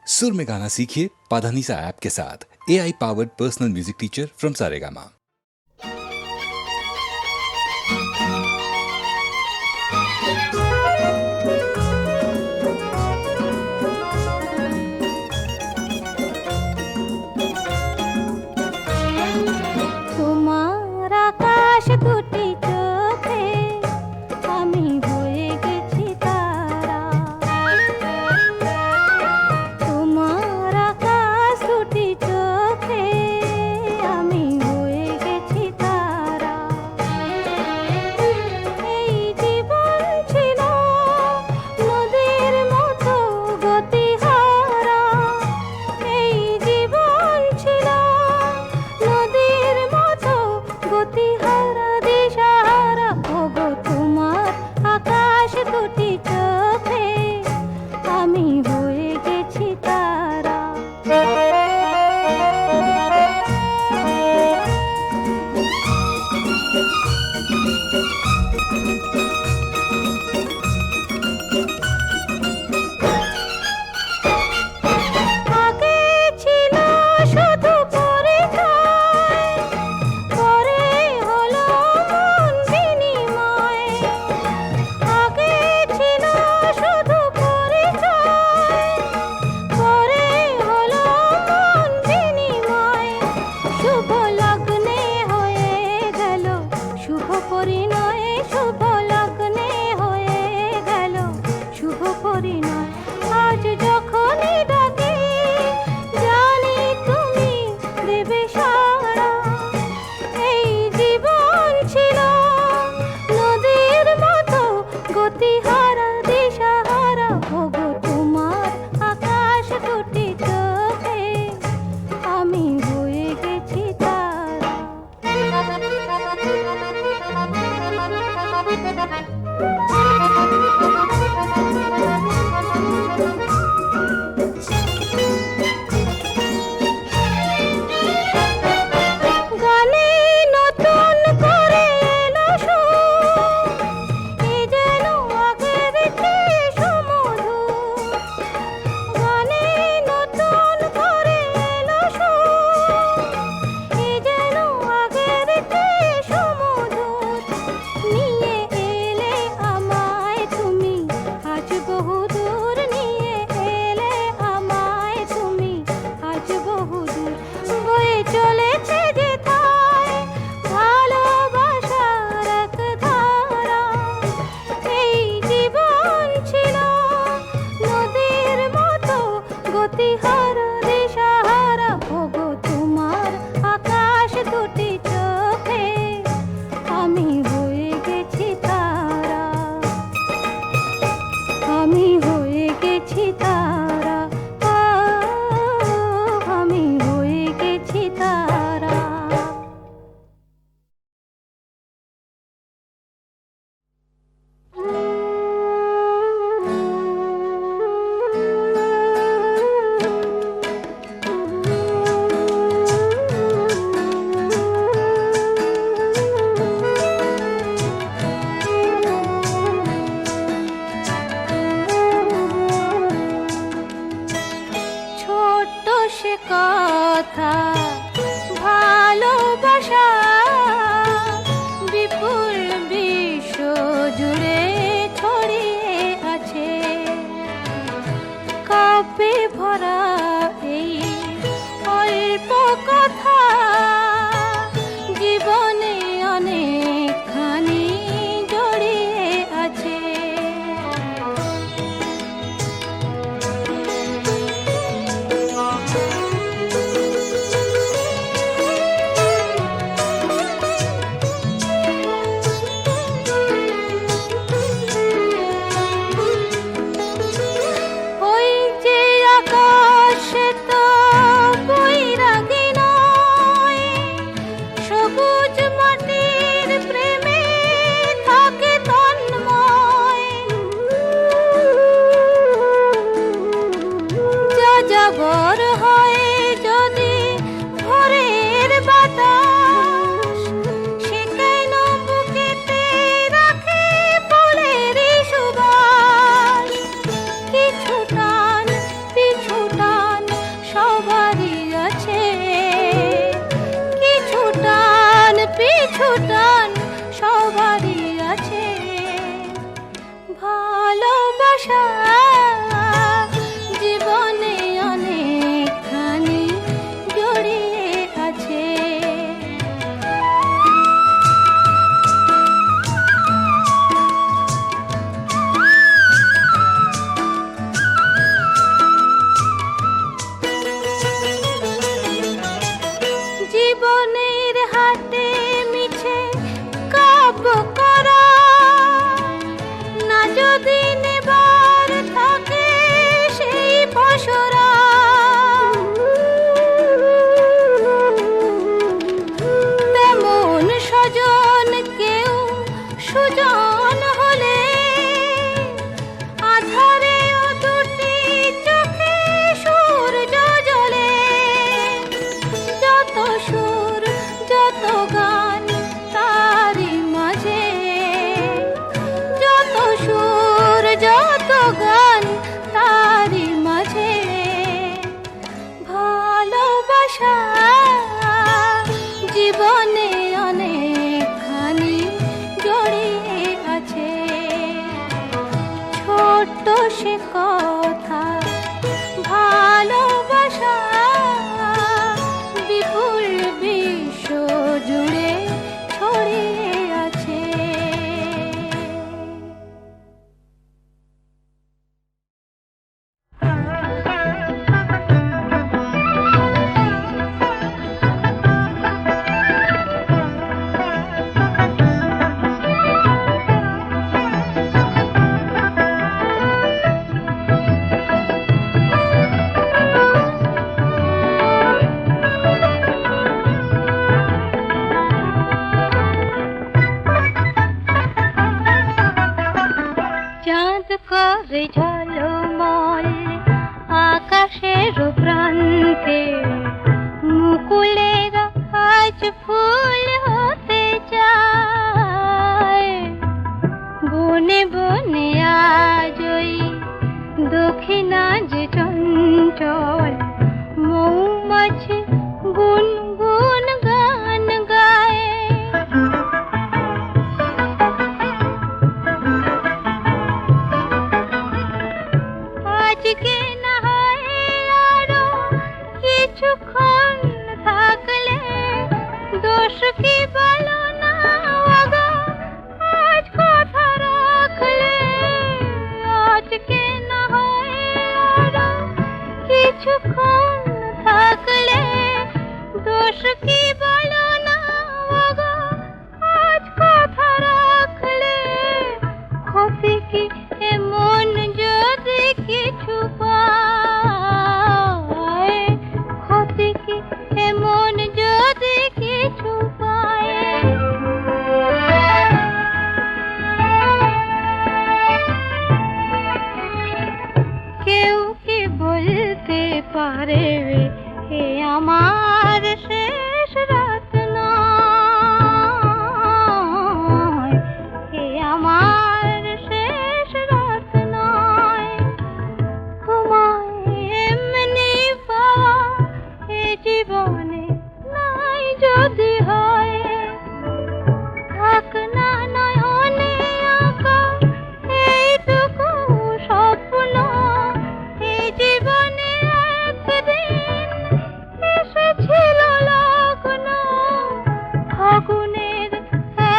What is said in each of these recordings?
सुर में गाना सीखिए पाधानीसा ऐप के साथ। AI powered personal music teacher from Saregama. তোমার আকাশ দুটি চোখে আমি হয়ে গেছি তারা। তোমার আকাশ দুটি চোখে আমি হয়ে গেছি তারা। এই জীবন ছিল নদীর মতো গতিহারা। এই জীবন ছিল নদীর মতো গতিহারা দিশাহারা। ওগো তোমার আকাশ দুটি চোখে আমি হয়ে গেছি তারা। আগে ছিল শুধু পরিচয়, পরে হলো মন বিনিময়। আগে ছিল শুধু পরিচয়, পরে হলো মন বিনিময়। শুভ লগ্নে হয়ে গেল শুভ পরিণয়। শুভ লগ্নে হয়ে গেল শুভ পরিণয়। আজ যখনই ডাকি জানি তুমি দেবে সাড়া। এই জীবন ছিল নদীর মতো গতিহারা দিশাহারা। ওগো তোমার আকাশ দুটি চোখে আমি হয়ে গেছি তারা। গানে নতুন করে এলো সুর, এ যেন আগের চেয়ে সুমধুর। গানে নতুন করে এলো সুর, এ যেন আগের চেয়ে সুমধুর। নিয়ে এলে আমায় তুমি আজ বহুদূর। নিয়ে এলে আমায় তুমি আজ বহুদূর। বয়ে চলেছে যেথায় ভালোবাসার এক ধারা। এই জীবন ছিল নদীর মতো গতিহারা দিশাহারা। ওগো তোমার আকাশ দুটি চোখে আমি হয়ে গেছি তারা। আমি হয়ে গেছি তারা। আমি হয়ে গেছি তারা। ছোট্ট সে কথা ভালোবাসা বিপুল বিশ্ব জুড়ে ছড়িয়ে আছে। কাব্যে ভরা এই অল্প কথা জীবনে অনেকখানি জড়িয়ে আছে। ওই যে আকাশ তো বৈরাগী নয়, সবুজ মাটির প্রেমে থাকে তন্ময়। যাযাবর হয় যদি ভোরের বাতাস, সে কেন বুকেতে রাখে ফুলেরই সুবাস। কিছু টান পিছু টান আকাশের প্রান্তে মুকুলেরা আজ ফুল হতে চায়। বনে বনে আজ ওই দক্ষিণা যে চঞ্চল মৌমাছি গুনগুন গান গায়। আজকে না হয় আরো কিছুক্ষণ থাকলে দোষ কি বলো না ওগো আজ কথা রাখলে। আজকে না হয় আরো কিছুক্ষণ থাকলে দোষ কি বলো না ওগো আজ কথা রাখলে। ক্ষতি কি এমন যদি কিছু পায়, ক্ষতি কি এমন যদি কিছু পায়। কেউ কি বলতে পারে এ আমার শেষ রাত নয়, এ আমার শেষ রাত নয়। তোমায় এমনি পাওয়া এ জীবনে নাই যদি হয়। থাক না নয়নে আঁকা এইটুকু স্বপ্ন, এই জীবনে একদিন এসেছিল লগ্ন। ফাগুনের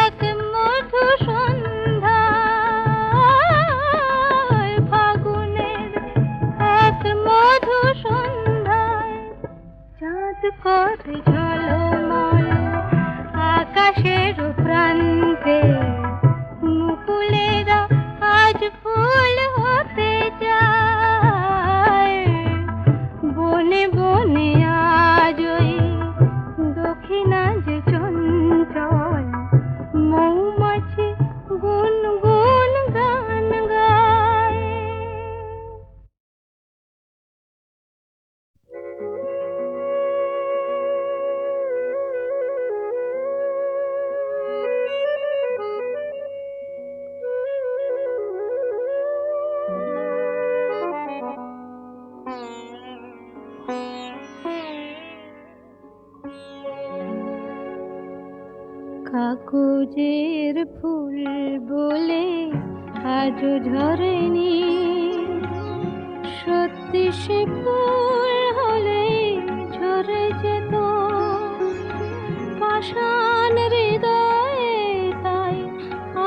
এক মধু সন্ধ্যায়, ফাগুনের এক মধু সন্ধ্যায় চাঁদ করে ঝলমল আকাশের প্রান্তে মুকুলেরা আজ ফুল হতে যায়। বনে বনে আজ ওই দক্ষিণা যে চঞ্চল মৌমাছি গুনগুন গান গায়। কাগজের ফুল বলে আজও ঝরেনি, সত্যি সে ফুল হলে ঝরে যেত। পাষাণ হৃদয়ে তাই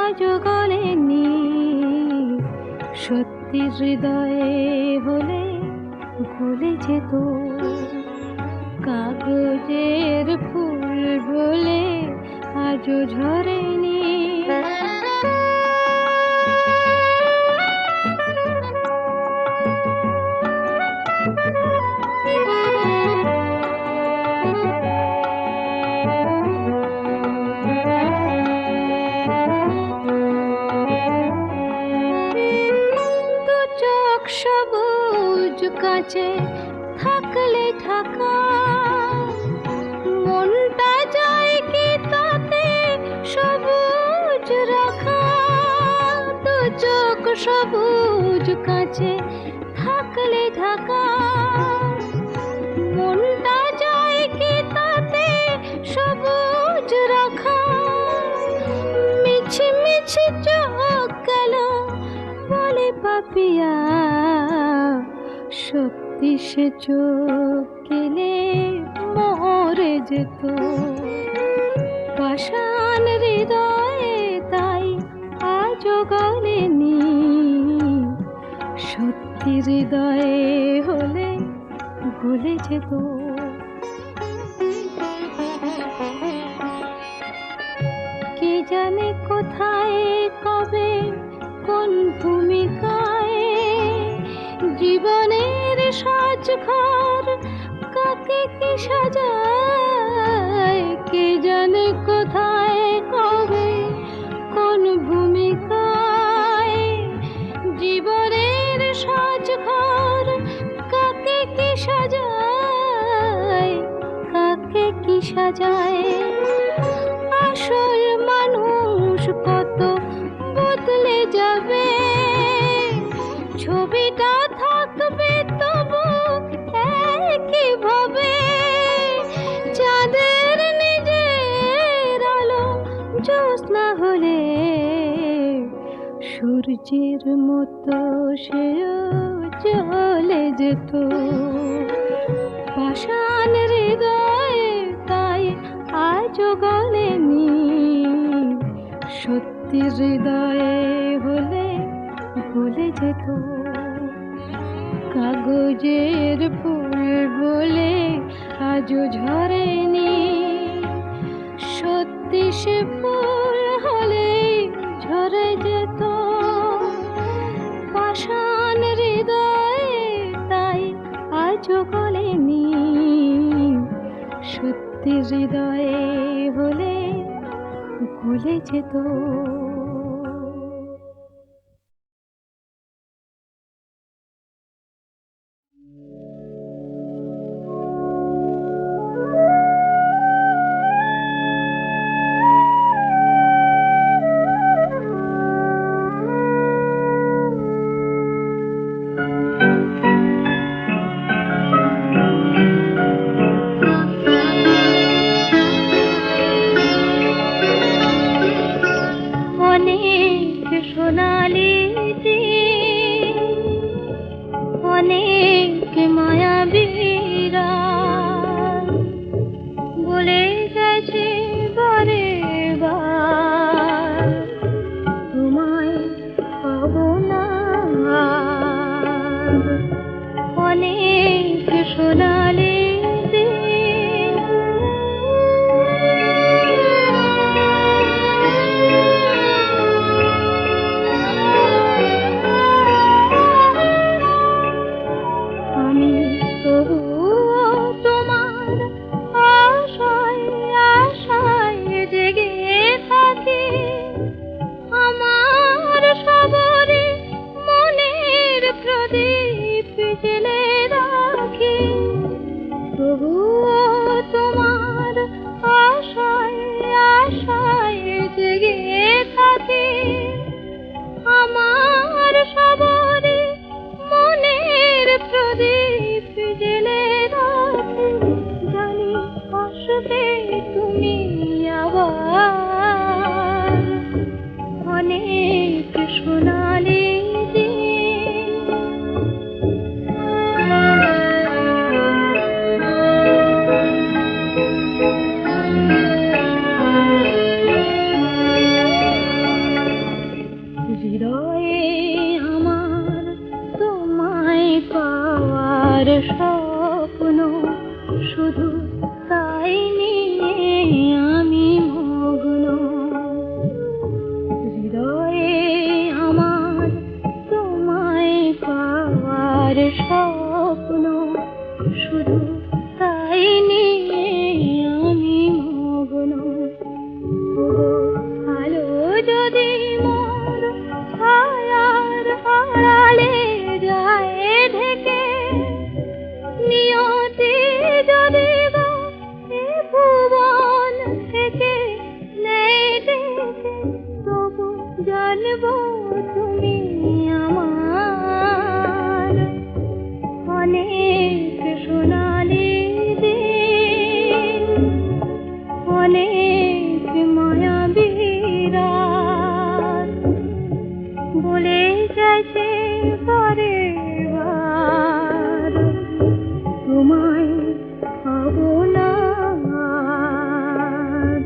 আজও গলেনি, সত্যি হৃদয়ে হলে গলে যেত। কাগজের ফুল বলে আজও ঝরেনি। দু চোখ সবুজ কাছে থাকলে থাকা, মনটা যায় কি তাতে সবুজ রাখা। দু চোখ সবুজ কাছে থাকলে ঢাকা, মনটা যায় কি তাতে সবুজ রাখা। মিছি মিছি চোখ গেল বলে পাপিয়া, সত্যি সে চোখ গেলে মরে যেত। পাষাণ হৃদয়ে তাই আজও গলেনি, সত্যি হৃদয়ে হলে গলে যেত। কে জানে কোথায় কবে কোন ভূমিকায় জীবনের সাজঘর কাকে কি সাজায়। কে জানে কোথায় কবে কোন ভূমিকায় জীবনের সাজঘর কাকে কি সাজায়, কাকে কি সাজায়। আসল মানুষ কত বদলে যাবে, ছবিটা থাকবে তবু একইভাবে। চাঁদের নিজের আলো জ্যোৎস্না হলে সূর্যের মতো সেও চলে যেত। পাষাণ হৃদয়ে তাই আজও গলেনি, সত্যি হৃদয়ে হলে ভুলে যেত। কাগজের ফুল বলে আজও ঝরেনি, সত্যি সে ফুল হলে ঝরে যেত। পাষাণ হৃদয়ে তাই আজও গলেনি, সত্যি হৃদয়ে হলে ভুলে যেত। অনেক সোনালি দিন, অনেক মায়াবী রাত বলে গেছে বারে বার, তোমায় পাবো না আর। অনেক সোনালি দিন, আমি তবুও তোমার আশায় আশায় জেগে থাকি। আমার সবরে মনের প্রদীপ জেলে রাখি, তবুও তোমার আশায় আশায় জেগে থাকি। আমার সবরে মনের প্রদীপ জেলে রাখি, জানি আসবে তুমি আবার। অনেক সোনালি দিন, হৃদয়ে আমার তোমায় পাওয়ার স্বপ্ন, শুধু তাই নিয়ে আমি মগ্ন। হৃদয়ে আমার তোমায় পাওয়ার স্বপ্ন, শুধু তাই নিয়ে আমি মগ্ন। আলো যদি মোর ছায়ার আড়ালে যায় ঢেকে, নিয়তি যদি গো এ ভুবন থেকে নেয় ডেকে, তবু জানবো তুমি আমার। অনেক সোনালি দিন, অনেক মায়াবী রাত বলে গেছে বারে বার, তোমায় পাবো না আর।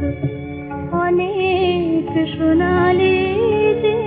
অনেক সোনালি দিন।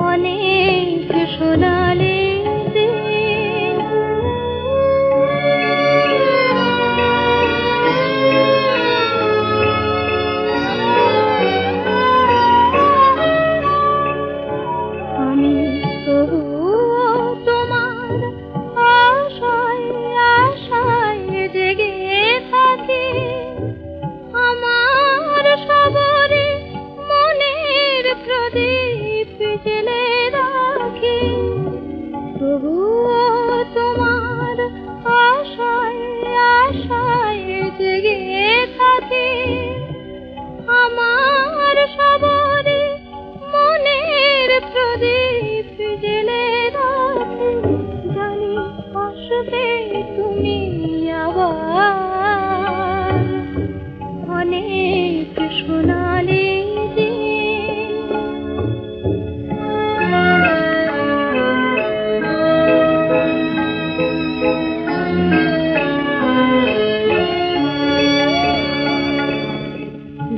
অনেক সোনালি দিন। আমি তবুও তোমার আশায় আশায় জেগে থাকি, আমার সবরে মনের প্রদীপ জেলে রাখি। তবুও তোমার আশায় আশায় জেগে থাকি, আমার সবরে মনের প্রদীপ জেলে রাখি। জানি আসবে তুমি আবার, অনেক সোনালি দিন।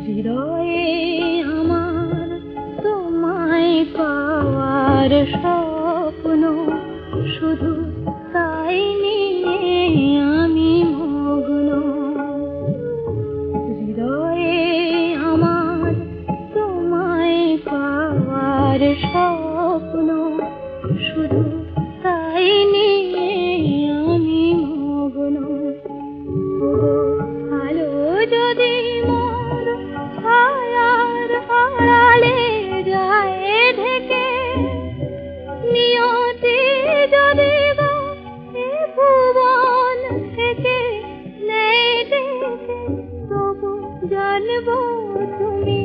হৃদয়ে আমার তোমায় পাওয়ার স্বপ্ন, শুধু তাই নিয়ে আমি মগ্ন। হৃদয়ে আমার তোমায় পাওয়ার স্বপ্ন, শুধু তাই নিয়ে আমি মগ্ন। ওগো আলো যদি মোর ছায়ার আড়ালে যায় ঢেকে, নিয়তি যদি গো এ ভুবন থেকে নেই ডেকে, তবু জানবো তুমি